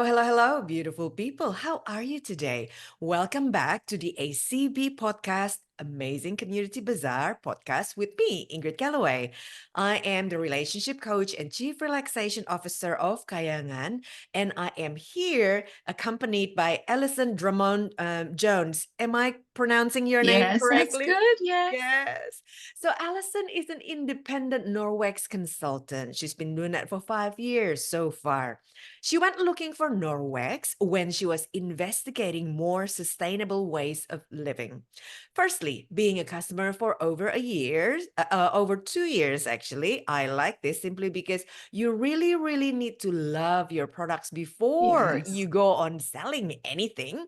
Hello, beautiful people. How are you today? Welcome back to the ACB podcast, Amazing Community Bazaar Podcast with me, Ingrid Galloway. I am the relationship coach and chief relaxation officer of Kayangan, and I am here accompanied by Alison Drummond Jones. Am I pronouncing your name Yes, that's correctly? good. Yes. Yes. So Alison is an independent Norwex consultant. She's been doing that for 5 years so far. She went looking for Norwex when she was investigating more sustainable ways of living. Firstly, being a customer for over 2 years actually. I like this simply because you really need to love your products before Yes, you go on selling anything.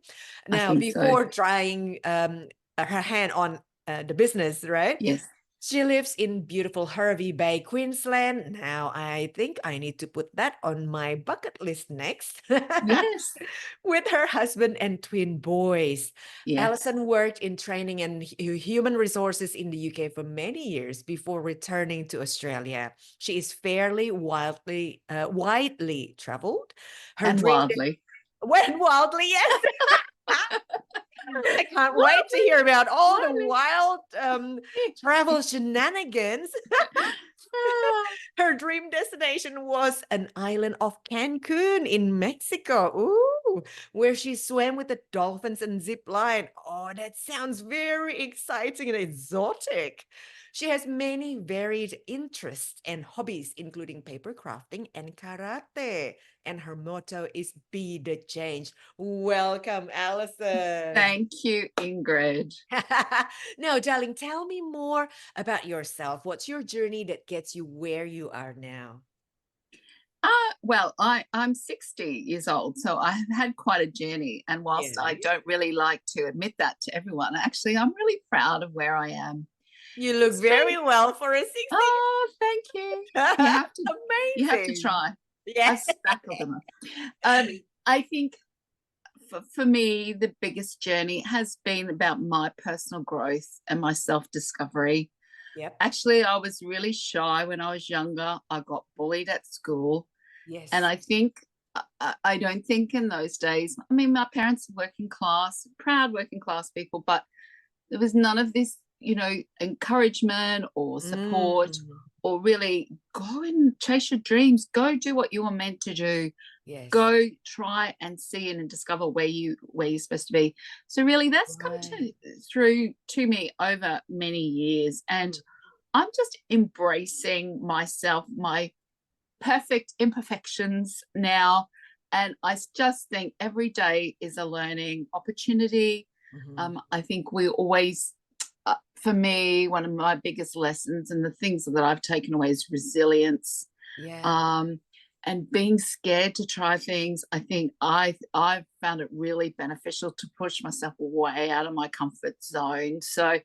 I Now, think so. before trying her hand on the business, right? Yes. She lives in beautiful Hervey Bay, Queensland. Now, I think I need to put that on my bucket list next. Yes. With her husband and twin boys. Yes. Alison worked in training and human resources in the UK for many years before returning to Australia. She is fairly widely traveled. Her And dream wildly. went wildly, yes. I can't wait to Wildly. hear about all the Wildly. wild travel shenanigans. Ah, Her dream destination was an island of Cancun in Mexico. Ooh, where she swam with the dolphins and zip line. Oh, that sounds very exciting and exotic. She has many varied interests and hobbies, including paper crafting and karate. And her motto is "Be the change." Welcome, Alison. Thank you, Ingrid. No, darling, tell me more about yourself. What's your journey that gets you where you are now? I'm 60 years old, so I've had quite a journey. And whilst I Yeah. don't really like to admit that to everyone, actually, I'm really proud of where I am. You look It's been, very well for a 60. oh, thank you. You have to Amazing. try. I've Yeah. spackled them. I think for me, the biggest journey has been about my personal growth and my self discovery. Yep. Actually, I was really shy when I was younger. I got bullied at school. And Yes. I think, I don't think in those days, I mean, my parents were working class, proud working class people, but there was none of this, encouragement or support Mm. or really go and chase your dreams, go do what you were meant to do, Yes. go try and see and discover where you're supposed to be. So really that's come Right. through to me over many years, and Mm. I'm just embracing myself, my perfect imperfections now. And I just think every day is a learning opportunity. Mhm. I think we always, for me, one of my biggest lessons and the things that I've taken away is resilience, Yeah. um, and being scared to try things. I think I've found it really beneficial to push myself way out of my comfort zone. So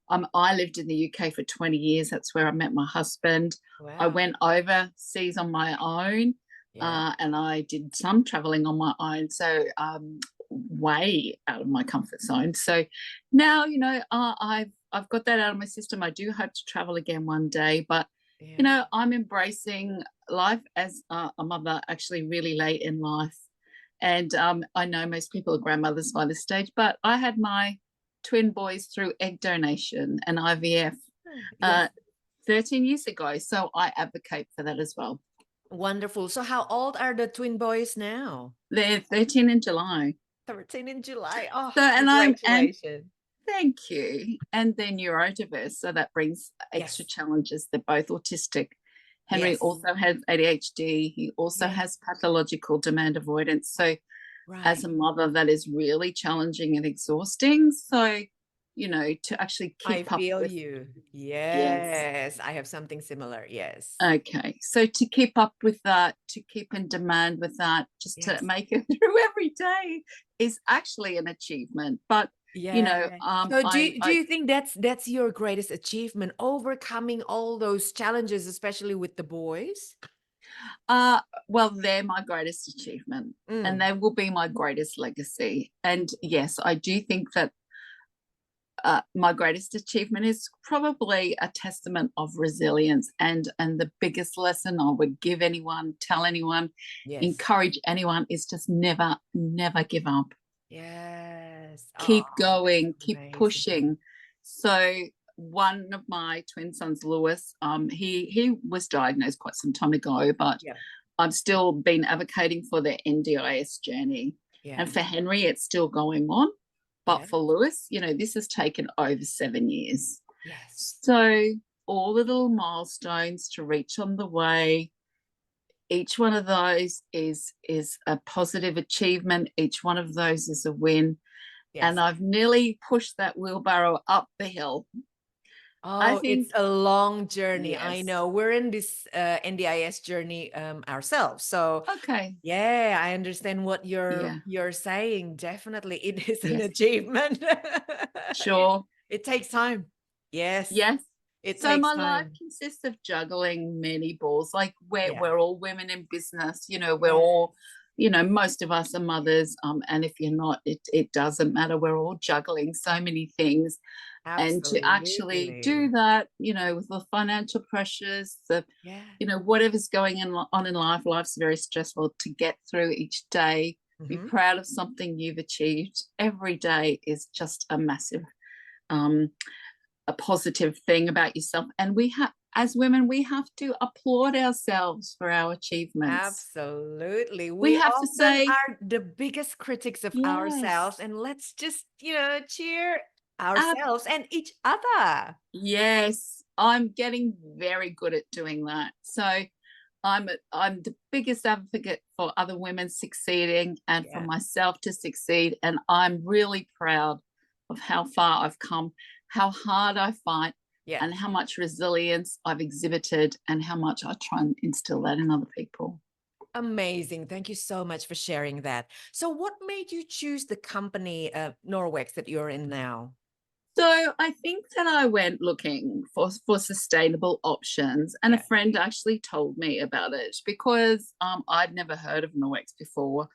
I lived in the UK for 20 years. That's where I met my husband. I Wow. went overseas on my own, Yeah. and I did some traveling on my own. So way out of my comfort zone. So now, I've got that out of my system. I do hope to travel again one day, but Yeah. I'm embracing life as a mother actually really late in life. And I know most people are grandmothers by this stage, but I had my twin boys through egg donation and IVF uh, Yes. 13 years ago. So I advocate for that as well. Wonderful. So how old are the twin boys now? They're 13 in July. 13 in July. Oh, So, and congratulations. thank you. And they're neurodiverse. So that brings extra Yes. challenges. They're both autistic. Henry Yes. also has ADHD. He also Yes. has pathological demand avoidance. So as Right. a mother, that is really challenging and exhausting. So, to actually I keep up feel with, you. yes. Yes. I have something similar. Yes. Okay. So to keep up with that, to keep in demand with that, just to Yes. make it through every day is actually an achievement. But, Yeah. So do I, you think that's your greatest achievement, overcoming all those challenges, especially with the boys? uh, well, they're my greatest achievement and Mm. they will be my greatest legacy. And yes, I do think that my greatest achievement is probably a testament of resilience, and the biggest lesson I would give anyone, tell anyone, Yes. encourage anyone is just never give up. Yes. Oh, Keep going, that's keep amazing. pushing. So one of my twin sons, Lewis, he was diagnosed quite some time ago, but Yeah. I've still been advocating for the NDIS journey. Yeah. And for Henry, it's still going on. But Yeah. for Lewis, this has taken over 7 years. Yes. So all the little milestones to reach on the way, each one of those is a positive achievement. Each one of those is a win. And Yes. I've nearly pushed that wheelbarrow up the hill. I Oh, it's think, a long journey. I yes. know. We're in this NDIS journey ourselves. So Okay. yeah, I understand what Yeah. you're saying. Definitely, it is an Yes. achievement. Sure. It takes time. Yes, Yes. it So takes my life time. consists of juggling many balls. Like Yeah. we're all women in business, we're Yeah. all, most of us are mothers. And if you're not, it doesn't matter. We're all juggling so many things. And to actually do Absolutely. that, with the financial pressures, Yeah. whatever's going on in life, life's very stressful. To get through each day, be Hmm. proud of something you've achieved every day is just a massive um, a positive thing about yourself. And we have, as women, we have to applaud ourselves for our achievements. Absolutely. We We have to often say, are the biggest critics of ourselves, yes, and let's just, cheer ab- ourselves and each other. yes, I'm getting very good at doing that. So I'm the biggest advocate for other women succeeding and for Yeah. myself to succeed. And I'm really proud of how far I've come, how hard I fight, Yeah. and how much resilience I've exhibited, and how much I try and instill that in other people. Amazing. Thank you so much for sharing that. So, what made you choose the company, Norwex, that you're in now? So I think that I went looking for sustainable options, and a Yeah. friend actually told me about it because I'd never heard of Norwex before.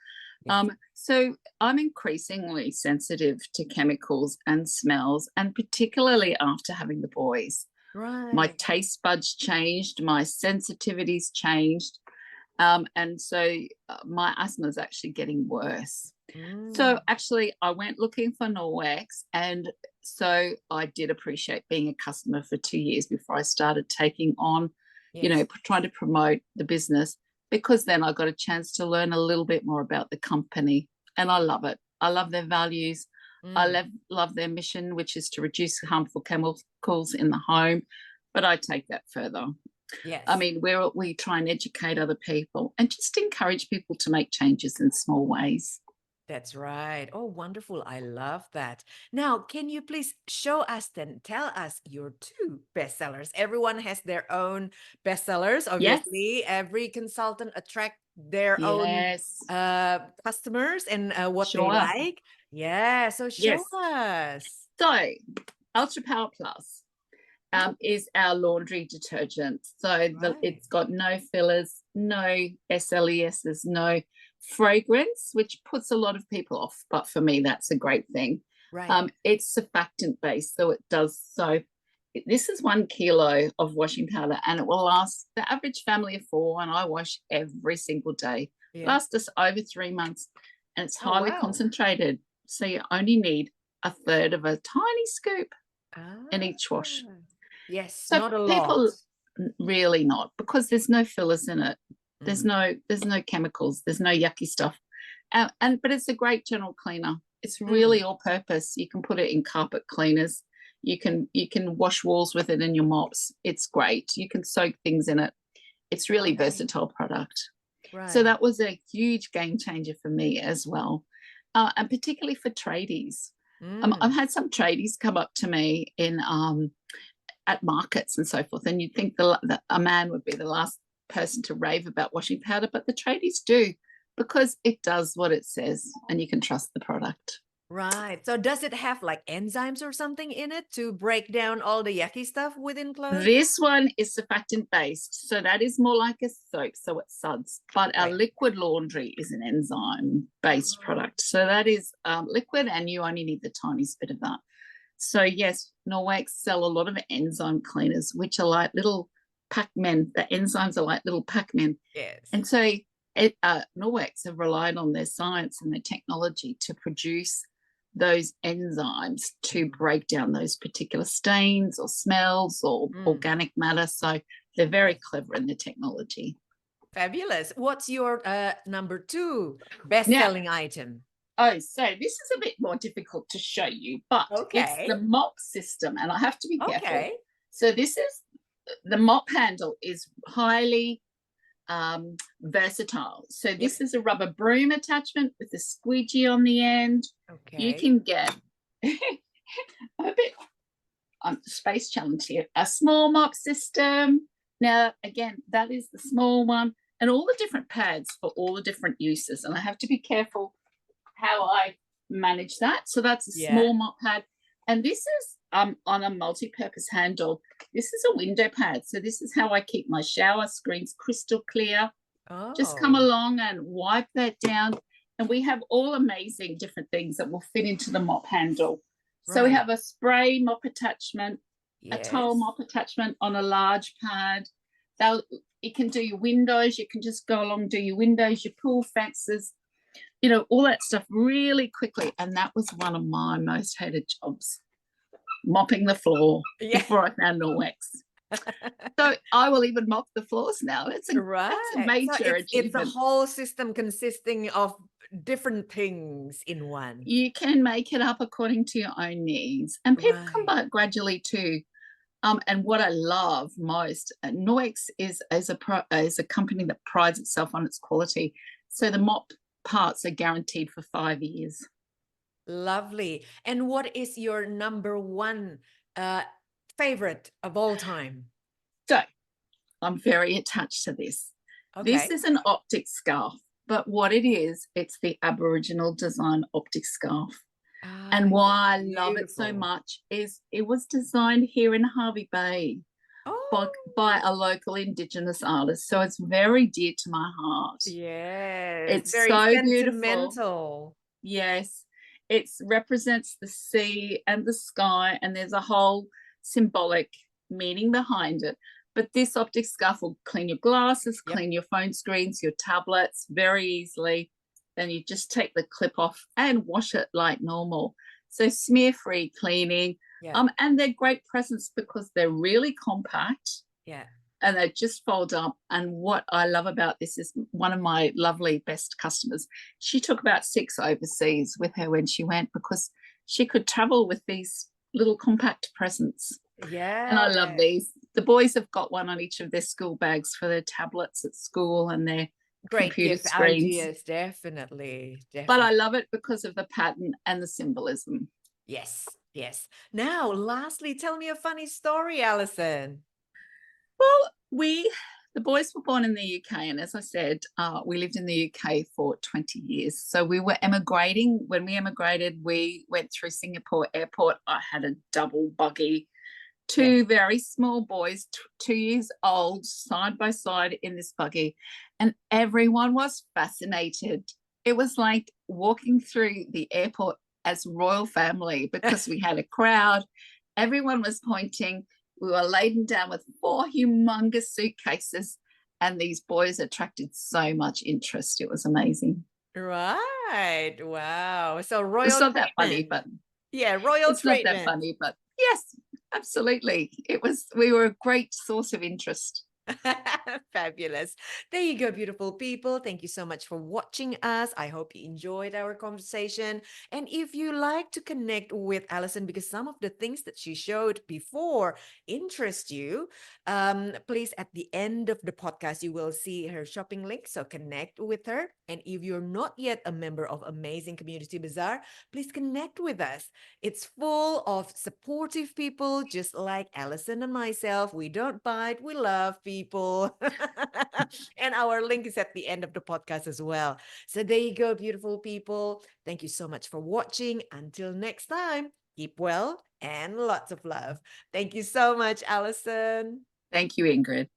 Yes. So I'm increasingly sensitive to chemicals and smells, and particularly after having the boys. My Right. taste buds changed, my sensitivities changed, and so my asthma is actually getting worse. So Mm. actually, I went looking for Norwex, and so I did appreciate being a customer for 2 years before I started taking on, Yes. trying to promote the business, because then I got a chance to learn a little bit more about the company, and I love it. I love their values. I Mm. love their mission, which is to reduce harmful chemicals in the home. But I take that further. I Yes. mean, we try and educate other people and just encourage people to make changes in small ways. That's right. Oh, wonderful. I love that. Now, can you please show us then, tell us your two bestsellers? Everyone has their own bestsellers, Yes, obviously. Every consultant attract their own yes, customers and what they sure. like. Yeah, so show Yes. us. So, Ultra Power Plus is our laundry detergent. So Right. it's got no fillers, no SLESs, no fragrance, which puts a lot of people off. But for me, that's a great thing. Right. It's surfactant based, so it does so. This is 1 kilo of washing powder, and it will last the average family of four. And I wash every single day. Yeah. Lasts us over 3 months, and it's Oh, highly wow. concentrated. So you only need a third of a tiny scoop in Ah, each wash. yes, So not a lot. people really not, because there's no fillers in it. There's Mm. no chemicals. There's no yucky stuff, and but it's a great general cleaner. It's Mm. really all purpose. You can put it in carpet cleaners. You can wash walls with it in your mops. It's great. You can soak things in it. It's really Right. versatile product. So Right. that was a huge game changer for me as well, and particularly for tradies. I've Mm. had some tradies come up to me in at markets and so forth, and you'd think a man would be the last person to rave about washing powder, but the tradies do, because it does what it says, and you can trust the product. Right. So does it have like enzymes or something in it to break down all the yucky stuff within clothes? This one is surfactant based, so that is more like a soap, so it suds. But our Right. liquid laundry is an enzyme based product, so that is liquid, and you only need the tiniest bit of that. So yes, Norwex sell a lot of enzyme cleaners, which are like little Pac-Men. The enzymes are like little Pac-Men. Yes. And so Norwex have relied on their science and their technology to produce those enzymes to break down those particular stains or smells or organic matter. So they're very clever in the technology. Fabulous. What's your number 2 best-selling item? Oh, so this is a bit more difficult to show you, but it's the mop system, and I have to be careful. So this is the mop handle is highly versatile. So this is a rubber broom attachment with a squeegee on the end. You can get a bit space challenge here. A small mop system. Now, again, that is the small one, and all the different pads for all the different uses. And I have to be careful how I manage that. So that's a small mop pad. And this is on a multi-purpose handle. This is a window pad. So this is how I keep my shower screens crystal clear. Just come along and wipe that down. And we have all amazing different things that will fit into the mop handle. So we have a spray mop attachment, a towel mop attachment on a large pad. It can do your windows. You can just go along, do your windows, your pool fences, all that stuff really quickly. And that was one of my most hated jobs, mopping the floor before I found Norwex. So I will even mop the floors now. It's a major achievement. It's a whole system consisting of different things in one. You can make it up according to your own needs. And people can buy it gradually too. And what I love most, Norwex is a company that prides itself on its quality. So the mop parts are guaranteed for 5 years. Lovely. And what is your number 1 favorite of all time? So I'm very attached to this. This is an optic scarf, but what it is, it's the Aboriginal design optic scarf. And why I love it so much is it was designed here in Hervey Bay by a local Indigenous artist. So it's very dear to my heart. Yes. It's very so sentimental. Beautiful. Yes. It represents the sea and the sky, and there's a whole symbolic meaning behind it. But this optic scarf will clean your glasses, clean your phone screens, your tablets very easily. Then you just take the clip off and wash it like normal. So smear-free cleaning. And they're great presents because they're really compact. And they just fold up. And what I love about this is one of my lovely best customers, she took about 6 overseas with her when she went because she could travel with these little compact presents. And I love these. The boys have got one on each of their school bags for their tablets at school and their great computer gift screens. ideas, definitely. But I love it because of the pattern and the symbolism. Yes. Now, lastly, tell me a funny story, Alison. Well, the boys were born in the UK, and as I said, we lived in the UK for 20 years. So we were emigrating. When we emigrated, we went through Singapore airport. I had a double buggy, 2 very small boys, 2 years old, side by side in this buggy, and everyone was fascinated. It was like walking through the airport as royal family because we had a crowd. Everyone was pointing. We were laden down with 4 humongous suitcases, and these boys attracted so much interest. It was amazing. Right. Wow. So royal It's not treatment. that funny, but royal it's treatment. not that funny, but yes, absolutely. We were a great source of interest. Fabulous. There you go, beautiful people. Thank you so much for watching us. I hope you enjoyed our conversation. And if you like to connect with Alison because some of the things that she showed before interest you, please, at the end of the podcast, you will see her shopping link. So connect with her. And if you're not yet a member of Amazing Community Bazaar, please connect with us. It's full of supportive people just like Alison and myself. We don't bite, we love people. And our link is at the end of the podcast as well. So there you go, beautiful people. Thank you so much for watching. Until next time, keep well and lots of love. Thank you so much, Alison. Thank you, Ingrid.